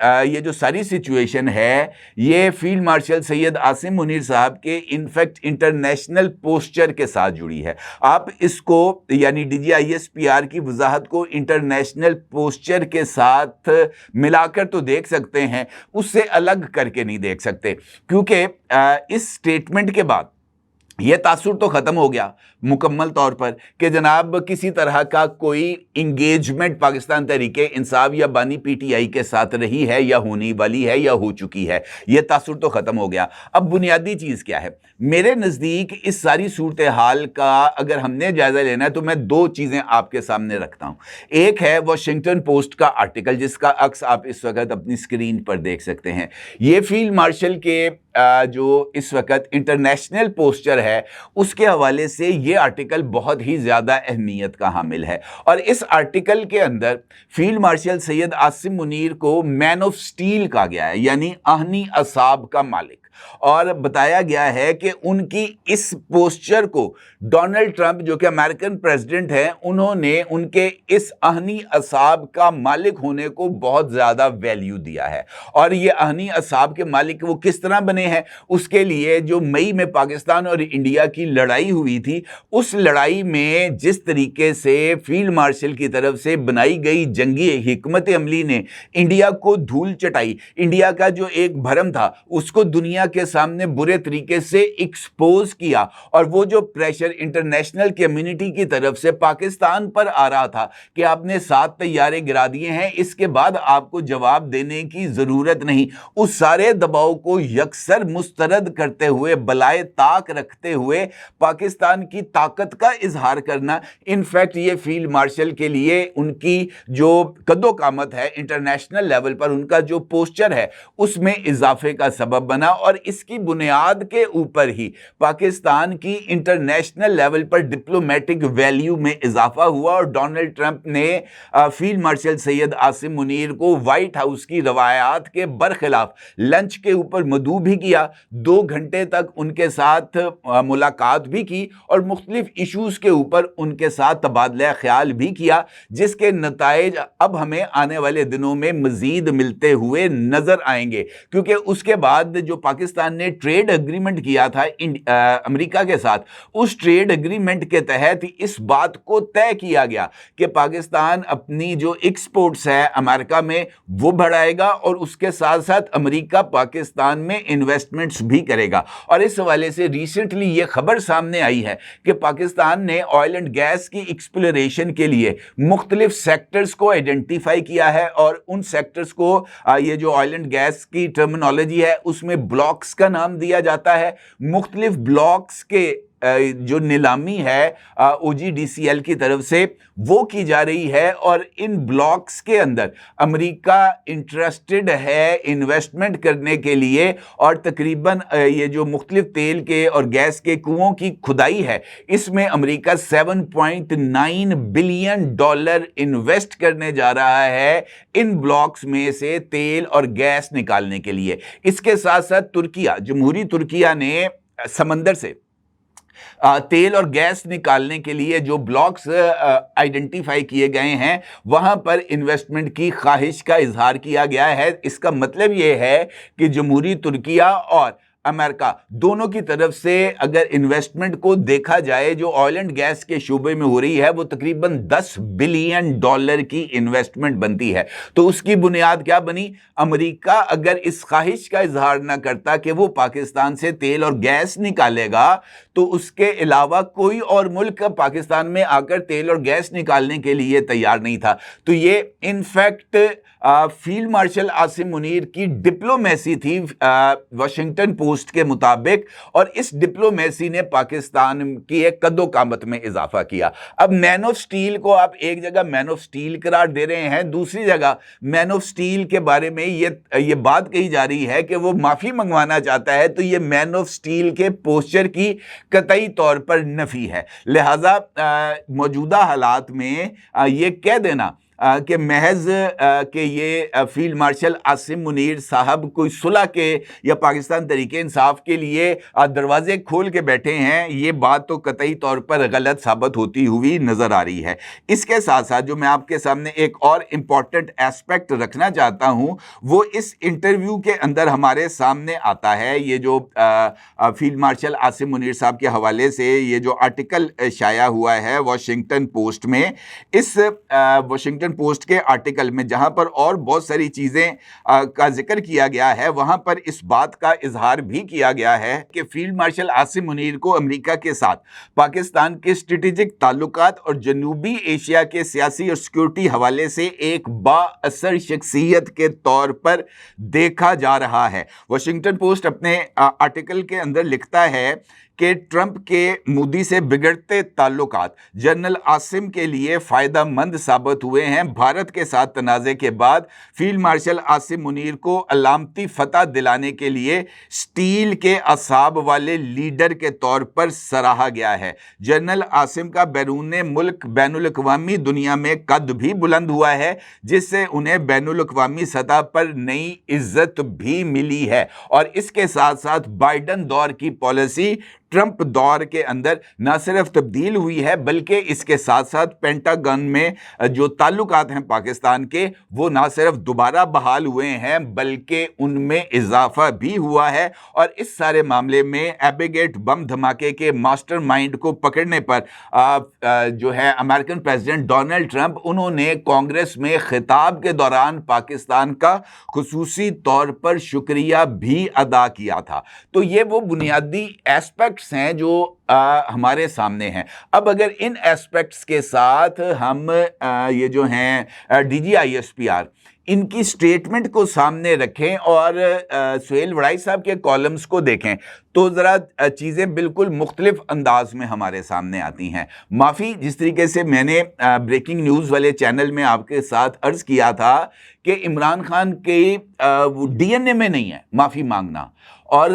یہ جو ساری سچویشن ہے یہ فیلڈ مارشل سید عاصم منیر صاحب کے انفیکٹ انٹرنیشنل پوسچر کے ساتھ جڑی ہے. آپ اس کو یعنی DGISPR کی وضاحت کو انٹرنیشنل پوسچر کے ساتھ ملا کر تو دیکھ سکتے ہیں, اس سے الگ کر کے نہیں دیکھ سکتے, کیونکہ اس سٹیٹمنٹ کے بعد یہ تاثر تو ختم ہو گیا مکمل طور پر کہ جناب کسی طرح کا کوئی انگیجمنٹ پاکستان تحریک انصاف یا بانی PTI کے ساتھ رہی ہے یا ہونے والی ہے یا ہو چکی ہے, یہ تاثر تو ختم ہو گیا. اب بنیادی چیز کیا ہے میرے نزدیک اس ساری صورتحال کا اگر ہم نے جائزہ لینا ہے تو میں دو چیزیں آپ کے سامنے رکھتا ہوں. ایک ہے واشنگٹن پوسٹ کا آرٹیکل جس کا عکس آپ اس وقت اپنی اسکرین پر دیکھ سکتے ہیں. یہ فیلڈ مارشل کے جو اس وقت انٹرنیشنل پوسچر ہے اس کے حوالے سے یہ آرٹیکل بہت ہی زیادہ اہمیت کا حامل ہے, اور اس آرٹیکل کے اندر فیلڈ مارشل سید عاصم منیر کو مین آف سٹیل کہا گیا ہے, یعنی آہنی اعصاب کا مالک, اور بتایا گیا ہے کہ ان کی اس پوسچر کو ڈونلڈ ٹرمپ جو کہ امریکن پریزیڈنٹ ہیں انہوں نے ان کے اس آہنی اعصاب کا مالک ہونے کو بہت زیادہ ویلیو دیا ہے. اور یہ آہنی اعصاب کے مالک وہ کس طرح بنے ہیں, اس کے لیے جو مئی میں پاکستان اور انڈیا کی لڑائی ہوئی تھی, اس لڑائی میں جس طریقے سے فیلڈ مارشل کی طرف سے بنائی گئی جنگی حکمت عملی نے انڈیا کو دھول چٹائی, انڈیا کا جو ایک بھرم تھا اس کو دنیا کے سامنے برے طریقے سے ایکسپوز کیا, اور وہ جو پریشر انٹرنیشنل کمیونٹی کی طرف سے پاکستان پر آ رہا تھا کہ آپ نے 7 طیارے گرا دیے ہیں, اس کے بعد آپ کو جواب دینے کی ضرورت نہیں, اس سارے دباؤ کو یکسر مسترد کرتے ہوئے بلائے طاق رکھتے ہوئے پاکستان کی طاقت کا اظہار کرنا, انفیکٹ یہ فیلڈ مارشل کے لیے ان کی جو قد و قامت ہے انٹرنیشنل لیول پر, ان کا جو پوسچر ہے اس میں اضافے کا سبب بنا, اور اس کی بنیاد کے اوپر ہی پاکستان کی انٹرنیشنل لیول پر ڈپلومیٹک ویلیو میں اضافہ ہوا, اور ڈونلڈ ٹرمپ نے فیلڈ مارشل سید عاصم منیر کو وائٹ ہاؤس کی روایات کے برخلاف لنچ کے اوپر مدعو بھی کیا, 2 گھنٹے تک ان کے ساتھ ملاقات بھی کی, اور مختلف ایشوز کے اوپر ان کے ساتھ تبادلہ خیال بھی کیا, جس کے نتائج اب ہمیں آنے والے دنوں میں مزید ملتے ہوئے نظر آئیں گے. کیونکہ اس کے بعد جو پاکستان نے ٹریڈ ایگریمنٹ کیا تھا امریکہ کے ساتھ, اس ٹریڈ ایگریمنٹ کے تحت اس بات کو طے کیا گیا کہ پاکستان اپنی جو ایکسپورٹس ہے امریکہ میں وہ بڑھائے گا, اور اس کے ساتھ ساتھ امریکہ پاکستان میں انویسٹمنٹس بھی کرے گا. اور اس حوالے سے ریسنٹلی یہ خبر سامنے آئی ہے کہ پاکستان نے آئل اینڈ گیس کی ایکسپلوریشن کے لیے مختلف سیکٹرز کو آئیڈینٹیفائی کیا ہے, اور ان سیکٹرز کو یہ جو آئل اینڈ گیس کی ٹرمینالوجی ہے اس میں بلاکس کا نام دیا جاتا ہے. مختلف بلاکس کے جو نیلامی ہے OGDCL کی طرف سے وہ کی جا رہی ہے, اور ان بلاکس کے اندر امریکہ انٹرسٹڈ ہے انویسٹمنٹ کرنے کے لیے, اور تقریباً یہ جو مختلف تیل کے اور گیس کے کنووں کی کھدائی ہے اس میں امریکہ $7.9 بلین انویسٹ کرنے جا رہا ہے ان بلاکس میں سے تیل اور گیس نکالنے کے لیے. اس کے ساتھ ساتھ ترکیہ, جمہوری ترکیہ نے سمندر سے تیل اور گیس نکالنے کے لیے جو بلاکس آئیڈینٹیفائی کیے گئے ہیں وہاں پر انویسٹمنٹ کی خواہش کا اظہار کیا گیا ہے. اس کا مطلب یہ ہے کہ جمہوری ترکیہ اور امریکہ دونوں کی طرف سے اگر انویسٹمنٹ کو دیکھا جائے جو آئل اینڈ گیس کے شعبے میں ہو رہی ہے وہ تقریباً $10 بلین کی انویسٹمنٹ بنتی ہے. تو اس کی بنیاد کیا بنی؟ امریکہ اگر اس خواہش کا اظہار نہ کرتا کہ وہ پاکستان سے تیل اور گیس نکالے گا تو اس کے علاوہ کوئی اور ملک پاکستان میں آ کر تیل اور گیس نکالنے کے لیے تیار نہیں تھا. تو یہ in fact field marshal Asim Munir کی ڈپلومیسی تھی واشنگٹن پوسٹ کے مطابق, اور اس ڈپلومیسی نے پاکستان کی ایک قد و قامت میں اضافہ کیا. اب مین آف سٹیل کو آپ ایک جگہ مین آف سٹیل قرار دے رہے ہیں, دوسری جگہ مین آف سٹیل کے بارے میں یہ بات کہی جا رہی ہے کہ وہ معافی منگوانا چاہتا ہے, تو یہ مین آف سٹیل کے پوسچر کی قطعی طور پر نفی ہے. لہذا موجودہ حالات میں یہ کہہ دینا کہ محض کہ یہ فیلڈ مارشل عاصم منیر صاحب کوئی صلح کے یا پاکستان تحریک انصاف کے لیے دروازے کھول کے بیٹھے ہیں، یہ بات تو قطعی طور پر غلط ثابت ہوتی ہوئی نظر آ رہی ہے۔ اس کے ساتھ ساتھ جو میں آپ کے سامنے ایک اور امپورٹنٹ ایسپیکٹ رکھنا چاہتا ہوں وہ اس انٹرویو کے اندر ہمارے سامنے آتا ہے۔ یہ جو فیلڈ مارشل عاصم منیر صاحب کے حوالے سے یہ جو آرٹیکل شائع ہوا ہے واشنگٹن پوسٹ میں، اس واشنگٹن پوسٹ کے آرٹیکل میں جہاں پر اور بہت ساری چیزیں کا ذکر کیا گیا ہے، وہاں پر اس بات کا اظہار بھی کیا گیا ہے کہ فیلڈ مارشل عاصم منیر کو امریکہ کے ساتھ پاکستان کے اسٹریٹجک تعلقات اور جنوبی ایشیا کے سیاسی اور سیکورٹی حوالے سے ایک با اثر شخصیت کے طور پر دیکھا جا رہا ہے۔ واشنگٹن پوسٹ اپنے آرٹیکل کے اندر لکھتا ہے کہ ٹرمپ کے مودی سے بگڑتے تعلقات جنرل عاصم کے لیے فائدہ مند ثابت ہوئے ہیں۔ بھارت کے ساتھ تنازع کے بعد فیلڈ مارشل عاصم منیر کو علامتی فتح دلانے کے لیے سٹیل کے اعصاب والے لیڈر کے طور پر سراہا گیا ہے۔ جنرل عاصم کا بیرون ملک بین الاقوامی دنیا میں قد بھی بلند ہوا ہے، جس سے انہیں بین الاقوامی سطح پر نئی عزت بھی ملی ہے، اور اس کے ساتھ ساتھ بائیڈن دور کی پالیسی ٹرمپ دور کے اندر نہ صرف تبدیل ہوئی ہے بلکہ اس کے ساتھ ساتھ پینٹاگن میں جو تعلقات ہیں پاکستان کے، وہ نہ صرف دوبارہ بحال ہوئے ہیں بلکہ ان میں اضافہ بھی ہوا ہے۔ اور اس سارے معاملے میں ایبیگیٹ بم دھماکے کے ماسٹر مائنڈ کو پکڑنے پر جو ہے امریکن پریزیڈنٹ ڈونلڈ ٹرمپ، انہوں نے کانگریس میں خطاب کے دوران پاکستان کا خصوصی طور پر شکریہ بھی ادا کیا تھا۔ تو یہ وہ بنیادی ایسپیکٹ ہیں جو ہمارے سامنے ہیں۔ اب اگر ان ایسپیکٹس کے ساتھ ہم یہ جو ہیں D G I S P R ان کی سٹیٹمنٹ کو سامنے رکھیں اور سہیل وڑائی صاحب کے کالمز کو دیکھیں تو ذرا چیزیں بالکل مختلف انداز میں ہمارے سامنے آتی ہیں۔ معافی، جس طریقے سے میں نے بریکنگ نیوز والے چینل میں آپ کے ساتھ عرض کیا تھا کہ عمران خان کے ڈی این اے میں نہیں ہے معافی مانگنا، اور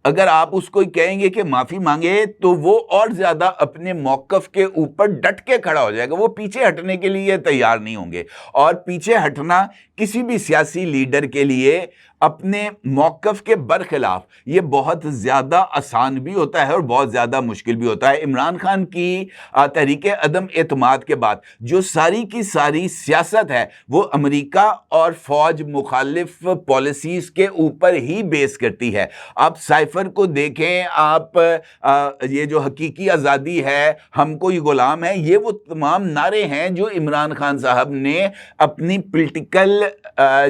اگر آپ اس کو کہیں گے کہ معافی مانگے تو وہ اور زیادہ اپنے موقف کے اوپر ڈٹ کے کھڑا ہو جائے گا، وہ پیچھے ہٹنے کے لیے تیار نہیں ہوں گے، اور پیچھے ہٹنا کسی بھی سیاسی لیڈر کے لیے اپنے موقف کے برخلاف یہ بہت زیادہ آسان بھی ہوتا ہے اور بہت زیادہ مشکل بھی ہوتا ہے۔ عمران خان کی تحریک عدم اعتماد کے بعد جو ساری کی ساری سیاست ہے وہ امریکہ اور فوج مخالف پالیسیز کے اوپر ہی بیس کرتی ہے۔ آپ سائفر کو دیکھیں، آپ یہ جو حقیقی آزادی ہے، ہم کو یہ غلام ہے، یہ وہ تمام نعرے ہیں جو عمران خان صاحب نے اپنی پولیٹیکل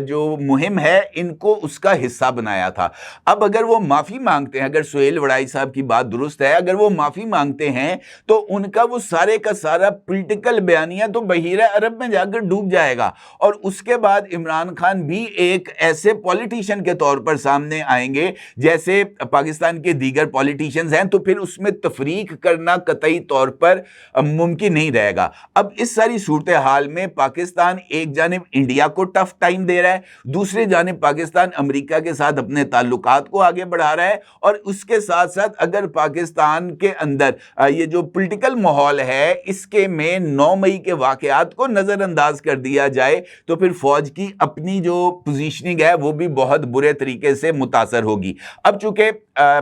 جو مہم ہے ان کو اس کا حصہ بنایا تھا۔ اب اگر وہ معافی مانگتے ہیں، اگر سہیل وڑائی صاحب کی بات درست ہے، اگر وہ معافی مانگتے ہیں تو ان کا وہ سارے کا سارا پولیٹیکل بیانیہ تو بحیرہ عرب میں جا کر ڈوب جائے گا، اور اس کے بعد عمران خان بھی ایک ایسے پولیٹیشین کے طور پر سامنے آئیں گے جیسے پاکستان کے دیگر پولیٹیشینز ہیں، تو پھر اس میں تفریق کرنا قطعی طور پر ممکن نہیں رہے گا۔ اب اس ساری صورتحال میں پاکستان ایک جانب انڈیا کو ٹف ٹائم دے رہا ہے، دوسری جانب پاکستان امریکہ کے ساتھ اپنے تعلقات کو آگے بڑھا رہا ہے، اور اس کے ساتھ ساتھ اگر پاکستان کے اندر یہ جو پولیٹیکل ماحول ہے اس کے میں 9 مئی کے واقعات کو نظر انداز کر دیا جائے تو پھر فوج کی اپنی جو پوزیشننگ ہے وہ بھی بہت برے طریقے سے متاثر ہوگی۔ اب چونکہ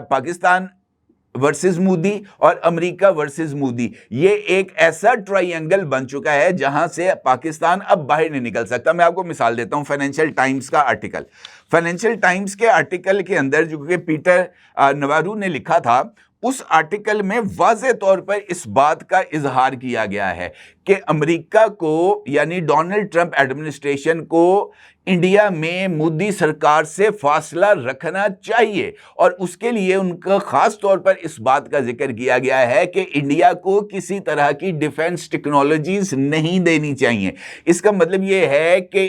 پاکستان ورسز مودی اور امریکہ ورسز مودی یہ ایک ایسا ٹرائی اینگل بن چکا ہے جہاں سے پاکستان اب باہر نہیں نکل سکتا۔ میں آپ کو مثال دیتا ہوں، فائنینشل ٹائمز کا آرٹیکل، فائنینشل ٹائمز کے آرٹیکل کے اندر جو کہ پیٹر نوارو نے لکھا تھا، اس آرٹیکل میں واضح طور پر اس بات کا اظہار کیا گیا ہے کہ امریکہ کو یعنی ڈونلڈ ٹرمپ ایڈمنسٹریشن کو انڈیا میں مودی سرکار سے فاصلہ رکھنا چاہیے، اور اس کے لیے ان کا خاص طور پر اس بات کا ذکر کیا گیا ہے کہ انڈیا کو کسی طرح کی ڈیفنس ٹیکنالوجیز نہیں دینی چاہیے۔ اس کا مطلب یہ ہے کہ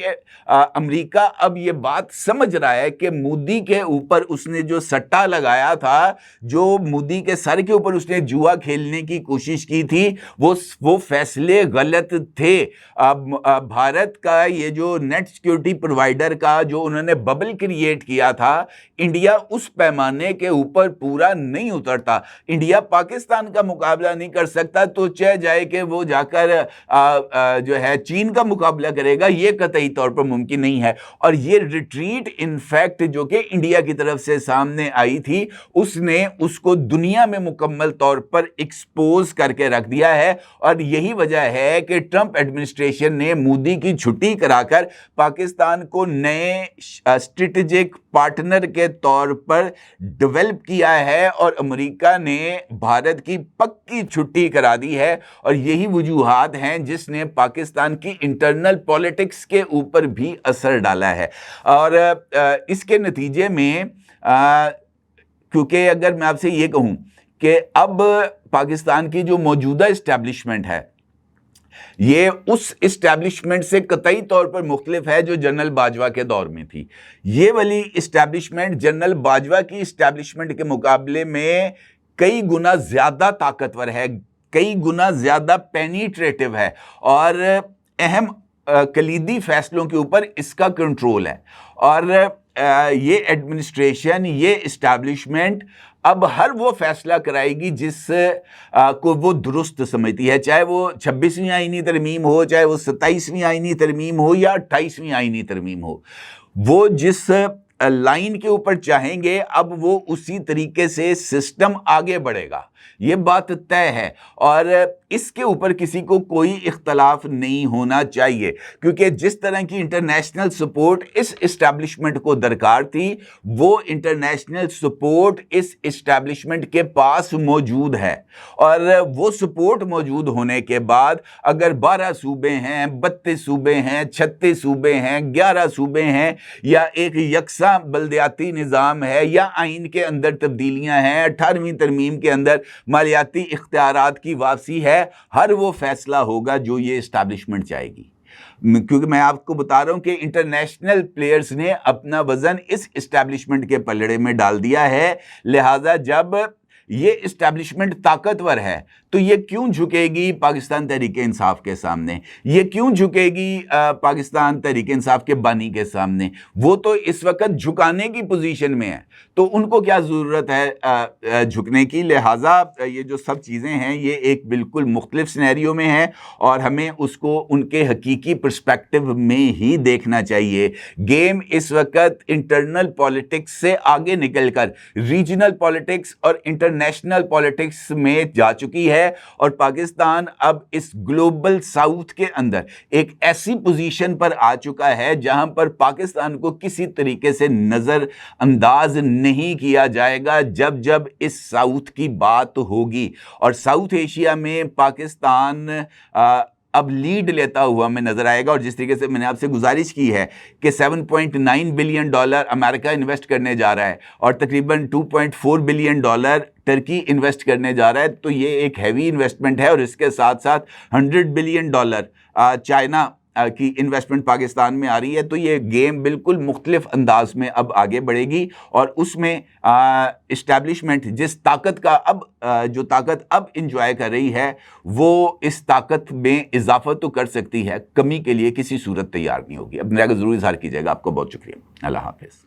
امریکہ اب یہ بات سمجھ رہا ہے کہ مودی کے اوپر اس نے جو سٹا لگایا تھا، جو مودی کے سر کے اوپر اس نے جوا کھیلنے کی کوشش کی تھی، وہ فیصلے غلط تھے۔ بھارت کا یہ جو نیٹ سیکیورٹی پرووائڈر کا جو انہوں نے ببل کریٹ کیا تھا، انڈیا اس پیمانے کے اوپر پورا نہیں اترتا۔ انڈیا پاکستان کا مقابلہ نہیں کر سکتا تو چاہے جائے کہ وہ جا کر جو ہے چین کا مقابلہ کرے گا، یہ قطعی طور پر ممکن نہیں ہے۔ اور یہ ریٹریٹ انفیکٹ جو کہ انڈیا کی طرف سے سامنے آئی تھی، اس نے اس کو دنیا میں مکمل طور پر ایکسپوز کر کے رکھ دیا ہے، اور یہی وجہ ہے کہ ٹرمپ ایڈمنسٹریشن نے مودی کی چھٹی کرا کر پاکستان کو نئے اسٹریٹجک پارٹنر کے طور پر ڈیولپ کیا ہے، اور امریکہ نے بھارت کی پکی چھٹی کرا دی ہے، اور یہی وجوہات ہیں جس نے پاکستان کی انٹرنل پولیٹکس کے اوپر بھی اثر ڈالا ہے۔ اور اس کے نتیجے میں کیونکہ اگر میں آپ سے یہ کہوں کہ اب پاکستان کی جو موجودہ اسٹیبلشمنٹ ہے، یہ اس اسٹیبلشمنٹ سے قطعی طور پر مختلف ہے جو جنرل باجوہ کے دور میں تھی۔ یہ والی اسٹیبلشمنٹ جنرل باجوہ کی اسٹیبلشمنٹ کے مقابلے میں کئی گنا زیادہ طاقتور ہے، کئی گنا زیادہ پینیٹریٹو ہے، اور اہم کلیدی فیصلوں کے اوپر اس کا کنٹرول ہے۔ اور یہ ایڈمنسٹریشن، یہ اسٹیبلشمنٹ اب ہر وہ فیصلہ کرائے گی جس کو وہ درست سمجھتی ہے، چاہے وہ 26ویں آئینی ترمیم ہو، چاہے وہ 27ویں آئینی ترمیم ہو یا 28ویں آئینی ترمیم ہو۔ وہ جس لائن کے اوپر چاہیں گے اب وہ اسی طریقے سے سسٹم آگے بڑھے گا، یہ بات طے ہے، اور اس کے اوپر کسی کو کوئی اختلاف نہیں ہونا چاہیے، کیونکہ جس طرح کی انٹرنیشنل سپورٹ اس اسٹیبلشمنٹ کو درکار تھی، وہ انٹرنیشنل سپورٹ اس اسٹیبلشمنٹ کے پاس موجود ہے۔ اور وہ سپورٹ موجود ہونے کے بعد اگر 12 صوبے ہیں، 32 صوبے ہیں، 36 صوبے ہیں، 11 صوبے ہیں، یا ایک یکساں بلدیاتی نظام ہے، یا آئین کے اندر تبدیلیاں ہیں، 18ویں ترمیم کے اندر مالیاتی اختیارات کی واپسی ہے، ہر وہ فیصلہ ہوگا جو یہ اسٹیبلشمنٹ چاہے گی۔ کیونکہ میں آپ کو بتا رہا ہوں کہ انٹرنیشنل پلیئرز نے اپنا وزن اس اسٹیبلشمنٹ کے پلڑے میں ڈال دیا ہے، لہٰذا جب یہ اسٹیبلشمنٹ طاقتور ہے تو یہ کیوں جھکے گی پاکستان تحریک انصاف کے سامنے؟ یہ کیوں جھکے گی پاکستان تحریک انصاف کے بانی کے سامنے؟ وہ تو اس وقت جھکانے کی پوزیشن میں ہے، تو ان کو کیا ضرورت ہے جھکنے کی؟ لہٰذا یہ جو سب چیزیں ہیں یہ ایک بالکل مختلف سینیریو میں ہے، اور ہمیں اس کو ان کے حقیقی پرسپیکٹو میں ہی دیکھنا چاہیے۔ گیم اس وقت انٹرنل پولیٹکس سے آگے نکل کر ریجنل پولیٹکس اور انٹرنیشنل پولیٹکس میں جا چکی ہے، اور پاکستان اب اس گلوبل ساؤتھ کے اندر ایک ایسی پوزیشن پر آ چکا ہے جہاں پر پاکستان کو کسی طریقے سے نظر انداز نہیں کیا جائے گا جب اس ساؤتھ کی بات ہوگی۔ اور ساؤتھ ایشیا میں پاکستان اب لیڈ لیتا ہوا ہمیں نظر آئے گا، اور جس طریقے سے میں نے آپ سے گزارش کی ہے کہ $7.9 بلین امریکہ انویسٹ کرنے جا رہا ہے، اور تقریباً $2.4 بلین ٹرکی انویسٹ کرنے جا رہا ہے، تو یہ ایک ہیوی انویسٹمنٹ ہے، اور اس کے ساتھ ساتھ $100 بلین چائنا کی انویسٹمنٹ پاکستان میں آ رہی ہے، تو یہ گیم بالکل مختلف انداز میں اب آگے بڑھے گی، اور اس میں اسٹیبلشمنٹ جس طاقت کا جو طاقت اب انجوائے کر رہی ہے، وہ اس طاقت میں اضافہ تو کر سکتی ہے، کمی کے لیے کسی صورت تیار نہیں ہوگی۔ اپنے رائے کا ضرور اظہار کیجیے گا۔ آپ کو بہت شکریہ۔ اللہ حافظ۔